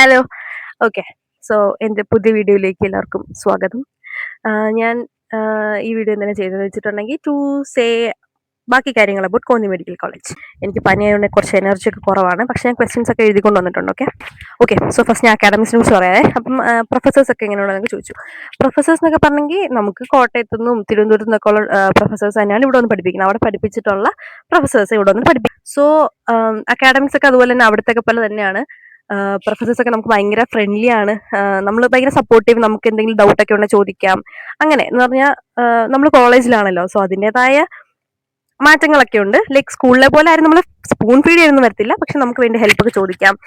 Hello. Okay. So എൻ്റെ പുതിയ വീഡിയോയിലേക്ക് എല്ലാവർക്കും സ്വാഗതം. ഞാൻ ഈ വീഡിയോ എന്തിനാ ചെയ്തതെന്ന് വെച്ചിട്ടുണ്ടെങ്കിൽ ടു സേ ബാക്കി കാര്യങ്ങൾ അബൌട്ട് കോന്നി മെഡിക്കൽ കോളേജ്. എനിക്ക് പനിയായതുകൊണ്ട് കുറച്ച് എനർജി ഒക്കെ കുറവാണ്, പക്ഷേ ഞാൻ ക്വസ്റ്റ്യൻസ് ഒക്കെ എഴുതിക്കൊണ്ട് വന്നിട്ടുണ്ട്. ഓക്കെ. സോ ഫസ്റ്റ് ഞാൻ അക്കാഡമിക്സിനെ കുറിച്ച് പറയാതെ. അപ്പം പ്രൊഫസേഴ്സ് ഒക്കെ എങ്ങനെയുള്ളതെന്ന് ചോദിച്ചു. പ്രൊഫസേഴ്സ് എന്നൊക്കെ പറഞ്ഞെങ്കിൽ നമുക്ക് കോട്ടയത്തു നിന്നും തിരുവനന്തപുരത്തു നിന്നൊക്കെ ഉള്ള പ്രൊഫസേഴ്സ് തന്നെയാണ് ഇവിടെ വന്ന് പഠിപ്പിക്കുന്നത്. അവിടെ പഠിപ്പിച്ചിട്ടുള്ള പ്രൊഫസേഴ്സ് ഇവിടെ വന്ന് പഠിപ്പിക്കും. സോ അക്കാഡമിക്സ് ഒക്കെ അതുപോലെ തന്നെ അവിടുത്തെ പോലെ തന്നെയാണ്. പ്രൊഫസേഴ്സ് ഒക്കെ നമുക്ക് ഭയങ്കര ഫ്രണ്ട്ലി ആണ്. നമ്മൾ ഭയങ്കര സപ്പോർട്ടീവ്. നമുക്ക് എന്തെങ്കിലും ഡൗട്ട് ഒക്കെ ഉണ്ടെങ്കിൽ ചോദിക്കാം. അങ്ങനെ എന്ന് പറഞ്ഞാൽ നമ്മൾ കോളേജിലാണല്ലോ, സോ അതിൻ്റെതായ മാറ്റങ്ങളൊക്കെ ഉണ്ട്. ലൈക്ക് സ്കൂളിലെ പോലെ ആരും നമ്മൾ സ്പൂൺ ഫീഡ് ചെയ്യുന്നു വരത്തില്ല, പക്ഷെ നമുക്ക് വേണ്ടി ഹെൽപ്പ് ഒക്കെ ചോദിക്കാം.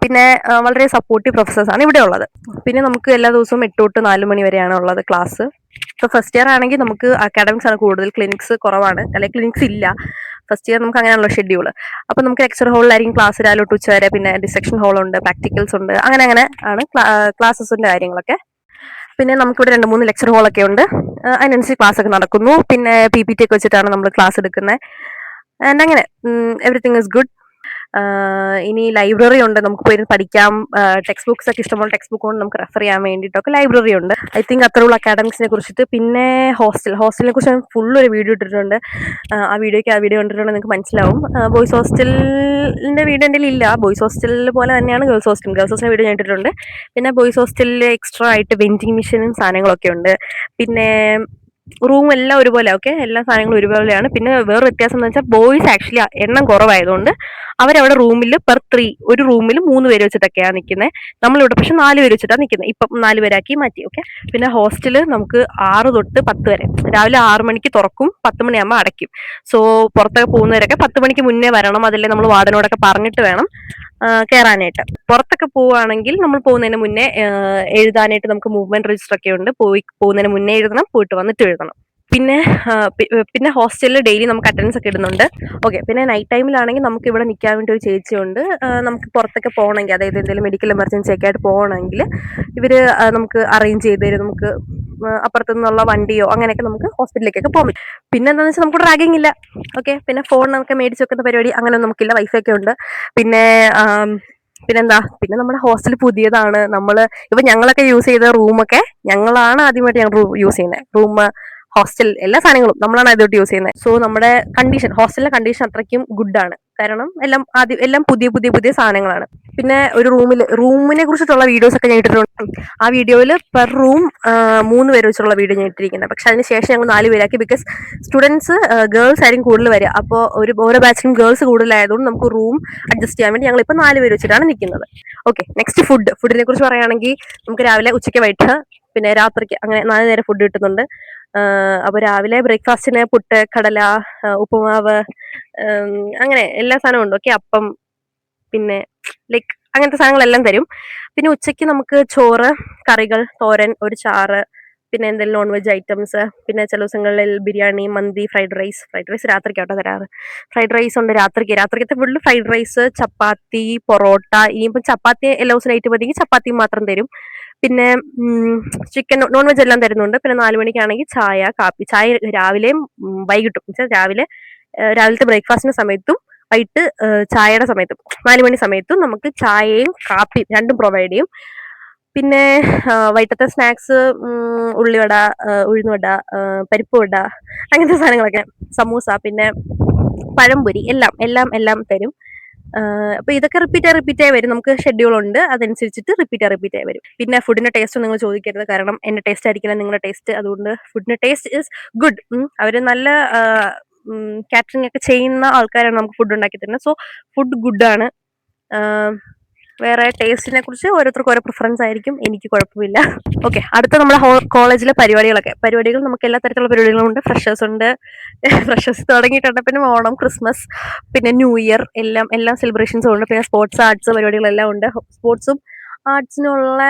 പിന്നെ വളരെ സപ്പോർട്ടീവ് പ്രൊഫസേഴ്സ് ആണ് ഇവിടെ ഉള്ളത്. പിന്നെ നമുക്ക് എല്ലാ ദിവസവും 8 തൊട്ട് 4 മണി വരെയാണ് ഉള്ളത് ക്ലാസ്. ഇപ്പോൾ ഫസ്റ്റ് ഇയർ ആണെങ്കിൽ നമുക്ക് അക്കാഡമിക്സ് ആണ് കൂടുതൽ, ക്ലിനിക്സ് കുറവാണ്, അല്ലെങ്കിൽ ക്ലിനിക്സ് ഇല്ല. ഫസ്റ്റ് ഇയർ നമുക്ക് അങ്ങനെയാണല്ലോ ഷെഡ്യൂൾ. അപ്പോൾ നമുക്ക് ലെക്ചർ ഹാളിലായിരിക്കും ക്ലാസ് രാവിലെ തൊട്ട് ഉച്ച വരെ. പിന്നെ ഡിസെക്ഷൻ ഹാളുണ്ട്, പ്രാക്ടിക്കൽസ് ഉണ്ട്, അങ്ങനെ ആണ് ക്ലാസ്സസിന്റെ കാര്യങ്ങളൊക്കെ. പിന്നെ നമുക്കിവിടെ 2-3 ലെക്ചർ ഹാളൊക്കെ ഉണ്ട്. അതിനനുസരിച്ച് ക്ലാസ് ഒക്കെ നടക്കുന്നു. പിന്നെ PPT ഒക്കെ വെച്ചിട്ടാണ് നമ്മൾ ക്ലാസ് എടുക്കുന്നത്. ആൻഡ് അങ്ങനെ എവറിത്തിങ് ഇസ് ഗുഡ്. ഇനി ലൈബ്രറി ഉണ്ട്, നമുക്ക് പോയി പഠിക്കാം. ടെക്സ്റ്റ് ബുക്സ് ഒക്കെ ഇഷ്ടംപോലെ ടെക്സ്റ്റ് ബുക്ക് കൊണ്ട് നമുക്ക് റെഫർ ചെയ്യാൻ വേണ്ടിയിട്ടൊക്കെ ലൈബ്രറി ഉണ്ട്. ഐ തിങ്ക് അത്രയുള്ള അക്കാഡമിക്സിനെ കുറിച്ചിട്ട്. പിന്നെ ഹോസ്റ്റലിനെ കുറിച്ച് ഞാൻ ഫുൾ ഒരു വീഡിയോ ഇട്ടിട്ടുണ്ട്. ആ വീഡിയോ കണ്ടിട്ടുണ്ടെങ്കിൽ നിങ്ങൾക്ക് മനസ്സിലാവും. ബോയ്സ് ഹോസ്റ്റലിന്റെ വീഡിയോ എൻ്റെ ഇല്ല. ബോയ്സ് ഹോസ്റ്റലിൽ പോലെ തന്നെയാണ് ഗേൾസ് ഹോസ്റ്റലിന്റെ വീഡിയോ ഞാൻ ഇട്ടിട്ടുണ്ട്. പിന്നെ ബോയ്സ് ഹോസ്റ്റലിൽ എക്സ്ട്രാ ആയിട്ട് വെൻറ്റിംഗ് മെഷീനും സാധനങ്ങളൊക്കെ ഉണ്ട്. പിന്നെ റൂം എല്ലാം ഒരുപോലെ. എല്ലാ സാധനങ്ങളും ഒരുപോലെയാണ്. പിന്നെ വേറെ വ്യത്യാസം എന്ന് വെച്ചാൽ ബോയ്സ് ആക്ച്വലി എണ്ണം കുറവായതുകൊണ്ട് അവരവിടെ റൂമിൽ പെർ 3 ഒരു റൂമിൽ 3 പേര് വെച്ചിട്ടൊക്കെയാണ് നിൽക്കുന്നത്. നമ്മളിവിടെ പക്ഷെ 4 പേര് വെച്ചിട്ടാണ് നിൽക്കുന്നത്. ഇപ്പം 4 പേരാക്കി മാറ്റി. പിന്നെ ഹോസ്റ്റല് നമുക്ക് 6 തൊട്ട് 10 വരെ. രാവിലെ 6 മണിക്ക് തുറക്കും, 10 മണിയാകുമ്പോൾ അടയ്ക്കും. സോ പുറത്തൊക്കെ പോകുന്നവരൊക്കെ 10 മണിക്ക് മുന്നേ വരണം. അതല്ലേ നമ്മൾ വാർഡനോടൊക്കെ പറഞ്ഞിട്ട് വേണം കയറാനായിട്ട്. പുറത്തൊക്കെ പോവുകയാണെങ്കിൽ നമ്മൾ പോകുന്നതിന് മുന്നേ എഴുതാനായിട്ട് നമുക്ക് മൂവ്മെന്റ് രജിസ്റ്റർ ഒക്കെ ഉണ്ട്. പോകുന്നതിന് മുന്നേ എഴുതണം, പോയിട്ട് വന്നിട്ട് എഴുതണം. പിന്നെ ഹോസ്റ്റലിൽ ഡെയിലി നമുക്ക് അറ്റൻഡൻസ് ഒക്കെ ഇടുന്നുണ്ട്. പിന്നെ നൈറ്റ് ടൈമിലാണെങ്കിൽ നമുക്ക് ഇവിടെ നിൽക്കാൻ വേണ്ടി ഒരു ചേച്ചിയുണ്ട്. നമുക്ക് പുറത്തൊക്കെ പോകണമെങ്കിൽ, അതായത് എന്തെങ്കിലും മെഡിക്കൽ എമർജൻസി ഒക്കെ ആയിട്ട് പോകണമെങ്കിൽ ഇവര് നമുക്ക് അറേഞ്ച് ചെയ്ത് തരും. നമുക്ക് അപ്പുറത്തു നിന്നുള്ള വണ്ടിയോ അങ്ങനെയൊക്കെ നമുക്ക് ഹോസ്പിറ്റലിലേക്കൊക്കെ പോകാൻ പറ്റും. പിന്നെ എന്താണെന്ന് വെച്ചാൽ നമുക്ക് റാഗിങ് ഇല്ല. പിന്നെ ഫോൺ നമുക്ക് മേടിച്ച് വെക്കുന്ന പരിപാടി അങ്ങനെ നമുക്കില്ല. വൈഫൈ ഒക്കെ ഉണ്ട്. പിന്നെന്താ, പിന്നെ നമ്മുടെ ഹോസ്റ്റൽ പുതിയതാണ്. ഇപ്പൊ ഞങ്ങളൊക്കെ യൂസ് ചെയ്ത റൂമൊക്കെ ഞങ്ങളാണ് ആദ്യമായിട്ട് ഞങ്ങൾ യൂസ് ചെയ്യുന്നത്. റൂം, ഹോസ്റ്റൽ, എല്ലാ സാധനങ്ങളും നമ്മളാണ് ആദ്യമായിട്ട് യൂസ് ചെയ്യുന്നത്. സോ നമ്മുടെ ഹോസ്റ്റലിലെ കണ്ടീഷൻ അത്രയ്ക്കും ഗുഡാണ്. കാരണം എല്ലാം പുതിയ സാധനങ്ങളാണ്. പിന്നെ ഒരു റൂമിനെ കുറിച്ചിട്ടുള്ള വീഡിയോസ് ഒക്കെ ഞാൻ ഇട്ടിട്ടുണ്ട്. ആ വീഡിയോയിൽ പെർ റൂം 3 പേര് വെച്ചുള്ള വീഡിയോ ഞാൻ ഇട്ടിരിക്കുന്നത്. പക്ഷെ അതിന് ശേഷം ഞങ്ങൾ 4 പേരാക്കി. ബിക്കോസ് സ്റ്റുഡൻസ് ഗേൾസ് ആയിരിക്കും കൂടുതൽ വരിക. അപ്പോൾ ഓരോ ബാച്ചിലും ഗേൾസ് കൂടുതലായതുകൊണ്ട് നമുക്ക് റൂം അഡ്ജസ്റ്റ് ചെയ്യാൻ വേണ്ടി ഞങ്ങൾ ഇപ്പോൾ 4 പേര് വെച്ചിട്ടാണ് നിൽക്കുന്നത്. നെക്സ്റ്റ് ഫുഡിനെ കുറിച്ച് പറയുകയാണെങ്കിൽ നമുക്ക് രാവിലെ, ഉച്ചയ്ക്ക്, വൈകിട്ട്, പിന്നെ രാത്രിക്ക് അങ്ങനെ 4 നേരം ഫുഡ് കിട്ടുന്നുണ്ട്. അപ്പോൾ രാവിലെ ബ്രേക്ക്ഫാസ്റ്റിന് പുട്ട്, കടല, ഉപ്പുമാവ്, അങ്ങനെ എല്ലാ സാധനവും ഉണ്ട്. അപ്പം, പിന്നെ ലൈക്ക് അങ്ങനത്തെ സാധനങ്ങളെല്ലാം തരും. പിന്നെ ഉച്ചയ്ക്ക് നമുക്ക് ചോറ്, കറികൾ, തോരൻ, ഒരു ചാറ്, പിന്നെ എന്തെങ്കിലും നോൺ വെജ് ഐറ്റംസ്. പിന്നെ ചില ദിവസങ്ങളിൽ ബിരിയാണി, മന്തി, ഫ്രൈഡ് റൈസ് രാത്രിക്കാട്ടോ തരാറ്. ഫ്രൈഡ് റൈസ് ഉണ്ട് രാത്രിക്കത്തെ ഫുള്ള് ഫ്രൈഡ് റൈസ്, ചപ്പാത്തി, പൊറോട്ട. ഇനിയിപ്പം ചപ്പാത്തി എല്ലാ ദിവസവും നൈറ്റ് മതിയെങ്കിൽ ചപ്പാത്തി മാത്രം തരും. പിന്നെ ചിക്കൻ, നോൺ വെജ് എല്ലാം തരുന്നുണ്ട്. പിന്നെ 4 മണിക്കാണെങ്കിൽ ചായ, കാപ്പി. ചായ രാവിലെയും വൈകിട്ടും. രാവിലത്തെ ബ്രേക്ക്ഫാസ്റ്റിന്റെ സമയത്തും വൈകിട്ട് ചായയുടെ സമയത്തും 4 മണി സമയത്തും നമുക്ക് ചായയും കാപ്പിയും രണ്ടും പ്രൊവൈഡ് ചെയ്യും. പിന്നെ വൈകിട്ടത്തെ സ്നാക്സ് ഉള്ളിവട, ഉഴുന്നുവട, പരിപ്പ് വട, അങ്ങനത്തെ സാധനങ്ങളൊക്കെ, സമൂസ, പിന്നെ പഴംപൊരി, എല്ലാം തരും. അപ്പൊ ഇതൊക്കെ റിപ്പീറ്റ് ആയി വരും. നമുക്ക് ഷെഡ്യൂൾ ഉണ്ട്, അതനുസരിച്ചിട്ട് റിപ്പീറ്റ് ആയി വരും. പിന്നെ ഫുഡിന്റെ ടേസ്റ്റ് നിങ്ങൾ ചോദിക്കരുത്, കാരണം എന്റെ ടേസ്റ്റ് ആയിരിക്കില്ല നിങ്ങളുടെ ടേസ്റ്റ്. അതുകൊണ്ട് ഫുഡിന്റെ ടേസ്റ്റ് ഇസ് ഗുഡ്. അവര് നല്ല കാറ്ററിംഗ് ഒക്കെ ചെയ്യുന്ന ആൾക്കാരാണ് നമുക്ക് ഫുഡ് ഉണ്ടാക്കി തരുന്നത്. സോ ഫുഡ് ഗുഡാണ്. വേറെ ടേസ്റ്റിനെ കുറിച്ച് ഓരോരുത്തർക്കും ഓരോ പ്രിഫറൻസ് ആയിരിക്കും. എനിക്ക് കുഴപ്പമില്ല. അടുത്ത നമ്മുടെ കോളേജിലെ പരിപാടികൾ നമുക്ക് എല്ലാ തരത്തിലുള്ള പരിപാടികളും ഉണ്ട്. ഫ്രഷേഴ്സ് തുടങ്ങിയിട്ടുണ്ട്. പിന്നെ ഓണം, ക്രിസ്മസ്, പിന്നെ ന്യൂ ഇയർ, എല്ലാം സെലിബ്രേഷൻസും ഉണ്ട്. പിന്നെ സ്പോർട്സ്, ആർട്സ് പരിപാടികളെല്ലാം ഉണ്ട്. സ്പോർട്സും ആർട്സിനുള്ള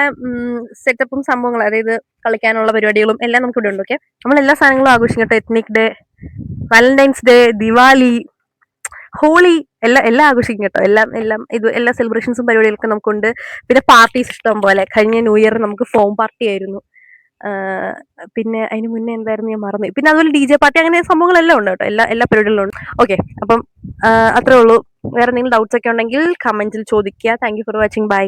സെറ്റപ്പും സംഭവങ്ങളും, അതായത് കളിക്കാനുള്ള പരിപാടികളും എല്ലാം നമുക്ക് ഇവിടെ ഉണ്ട്. നമ്മൾ എല്ലാ സാധനങ്ങളും ആഘോഷിക്കട്ടെ. Ethnic day, valentine's day, Diwali, Holi, എല്ലാം ആഘോഷിക്കും കേട്ടോ. എല്ലാ സെലിബ്രേഷൻസും പരിപാടികളൊക്കെ നമുക്കുണ്ട്. പിന്നെ പാർട്ടീസ് ഇഷ്ടം പോലെ. കഴിഞ്ഞ ന്യൂ ഇയർ നമുക്ക് ഫോം പാർട്ടി ആയിരുന്നു. പിന്നെ അതിന് മുന്നേ എന്തായിരുന്നു ഞാൻ മറന്നു. പിന്നെ അതുപോലെ DJ പാർട്ടി, അങ്ങനെ സംഭവങ്ങളെല്ലാം ഉണ്ട് കേട്ടോ. എല്ലാ പരിപാടികളും ഉണ്ട്. അപ്പം അത്രേ ഉള്ളൂ. വേറെ എന്തെങ്കിലും ഡൗട്ട്സ് ഒക്കെ ഉണ്ടെങ്കിൽ കമന്റിൽ ചോദിക്കുക. Thank you for watching. By.